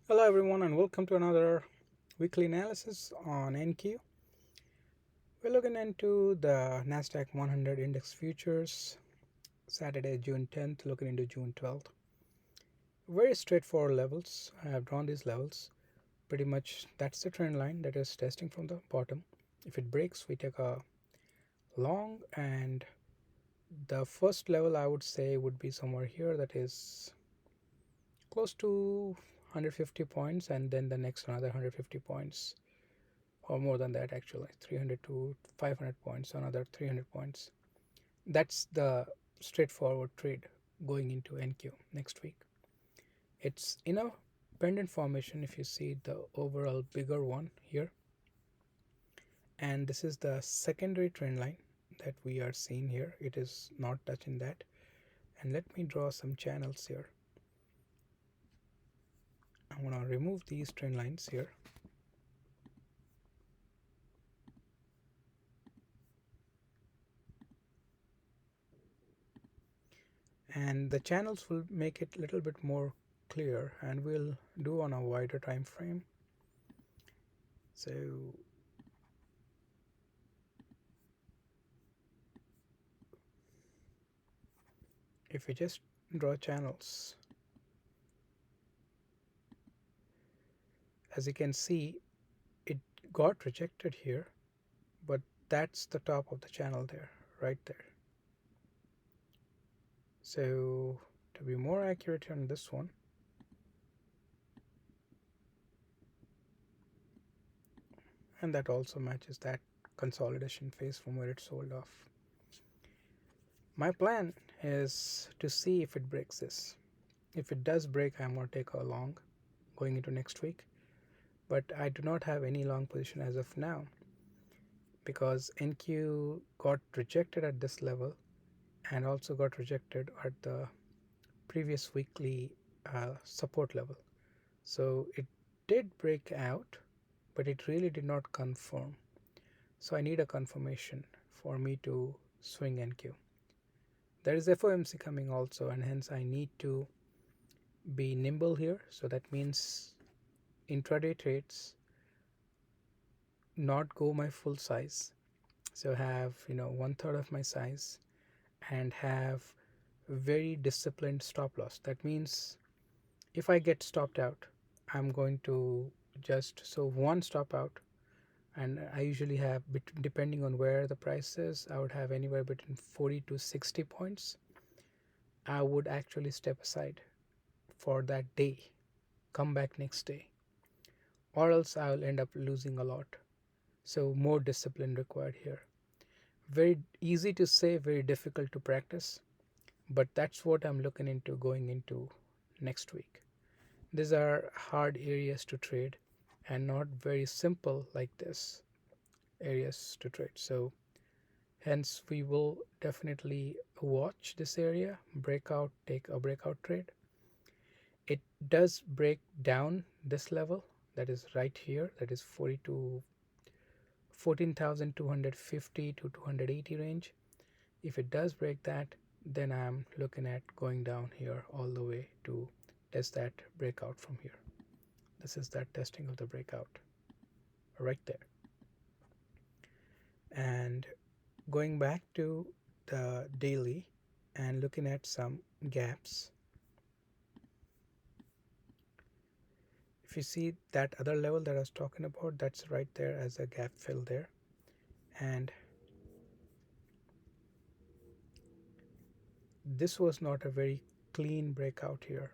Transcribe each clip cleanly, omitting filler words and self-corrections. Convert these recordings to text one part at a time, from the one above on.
Hello everyone and welcome to another weekly analysis on NQ. We're looking into the Nasdaq 100 index futures, Saturday June 10th, looking into June 12th. Very straightforward levels. I have drawn these levels. Pretty much that's the trend line that is testing from the bottom. If it breaks, we take a long, and the first level I would say would be somewhere here, that is close to 150 points, and then the next another 150 points, or more than that, actually 300 to 500 points, another 300 points. That's the straightforward trade going into NQ next week. It's in a pendant formation, if you see the overall bigger one here, and this is the secondary trend line that we are seeing here. It is not touching that, and let me draw some channels here. I'm going to remove these trend lines here. And the channels will make it a little bit more clear, and we'll do on a wider time frame. So if we just draw channels, as you can see, it got rejected here, but that's the top of the channel there, right there. So to be more accurate on this one, and that also matches that consolidation phase from where it sold off. My plan is to see if it breaks this. If it does break, I'm going to take a long going into next week, but I do not have any long position as of now because NQ got rejected at this level and also got rejected at the previous weekly support level. So it did break out, but it really did not confirm. So I need a confirmation for me to swing NQ. There is FOMC coming also, and hence I need to be nimble here. So that means intraday trades not go my full size. So have 1/3 of my size and have very disciplined stop loss. That means if I get stopped out, I'm going to just one stop out, and I usually have, depending on where the price is, I would have anywhere between 40 to 60 points. I would actually step aside for that day, come back next day, or else I'll end up losing a lot. So more discipline required here. Very easy to say, very difficult to practice, but that's what I'm looking into going into next week. These are hard areas to trade and not very simple like this areas to trade. So hence we will definitely watch this area, breakout, take a breakout trade. It does break down this level, that is right here, that is 14,250 to 280 range. If it does break that, then I'm looking at going down here all the way to test that breakout from here. This is that testing of the breakout right there. And going back to the daily and looking at some gaps, if you see that other level that I was talking about, that's right there as a gap fill there. And this was not a very clean breakout here.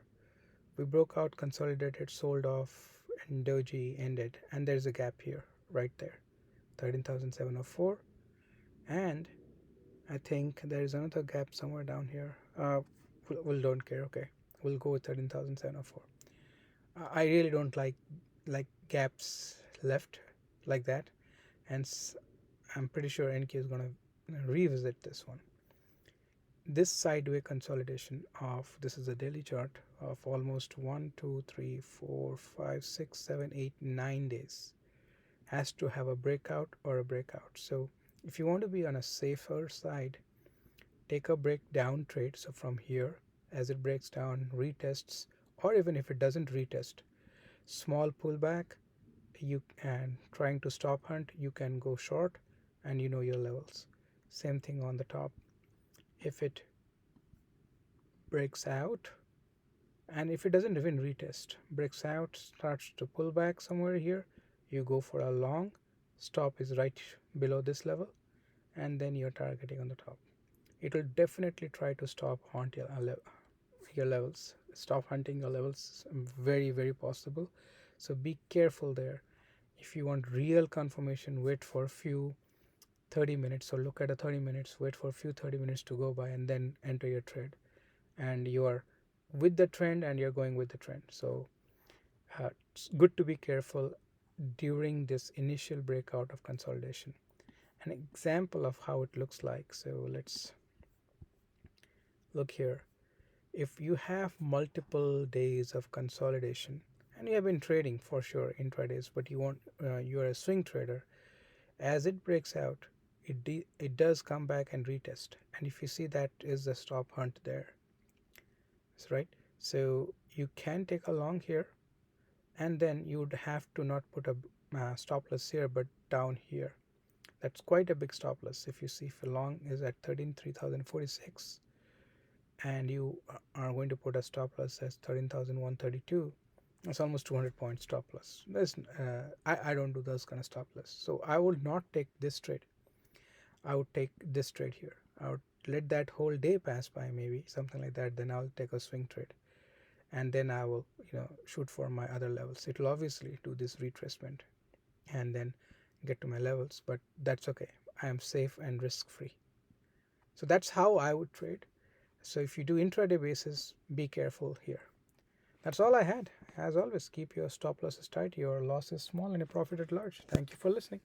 We broke out, consolidated, sold off, and doji ended, and there's a gap here right there, 13,704. And I think there is another gap somewhere down here. We'll don't care. Okay, we'll go with 13,704. I really don't like gaps left like that, and I'm pretty sure NQ is gonna revisit this one. This sideway consolidation of, this is a daily chart of almost 1 2 3 4 5 6 7 8 9 days has to have a breakout or a breakout. So if you want to be on a safer side, take a breakdown trade. So from here, as it breaks down, retests, or even if it doesn't retest, Small pullback, you and trying to stop hunt, you can go short, and you know your levels. Same thing on the top. If it breaks out, and if it doesn't even retest, breaks out, starts to pull back somewhere here, you go for a long. Stop is right below this level, and then you're targeting on the top. It will definitely try to stop haunt your levels. Stop hunting your levels, very very possible. So be careful there. If you want real confirmation, wait for a few 30 minutes, or look at a 30 minutes, wait for a few 30 minutes to go by, and then enter your trade, and you are with the trend and you're going with the trend. So it's good to be careful during this initial breakout of consolidation. An example of how it looks like, so let's look here. If you have multiple days of consolidation and you have been trading for sure intradays, but you are a swing trader, as it breaks out, it does come back and retest, and if you see, that is the stop hunt there. That's right. So you can take a long here, and then you would have to not put a stop loss here but down here. That's quite a big stop loss. If you see, if a long is at 13,3046 and you are going to put a stop loss as 13,132, it's almost 200 point stop loss. I don't do those kind of stop loss, so I would not take this trade. I would take this trade here. I would let that whole day pass by, maybe something like that, then I'll take a swing trade, and then I will shoot for my other levels. It will obviously do this retracement and then get to my levels, but that's okay. I am safe and risk free. So that's how I would trade. So if you do intraday basis, be careful here. That's all I had. As always, keep your stop losses tight, your losses small, and your profit at large. Thank you for listening.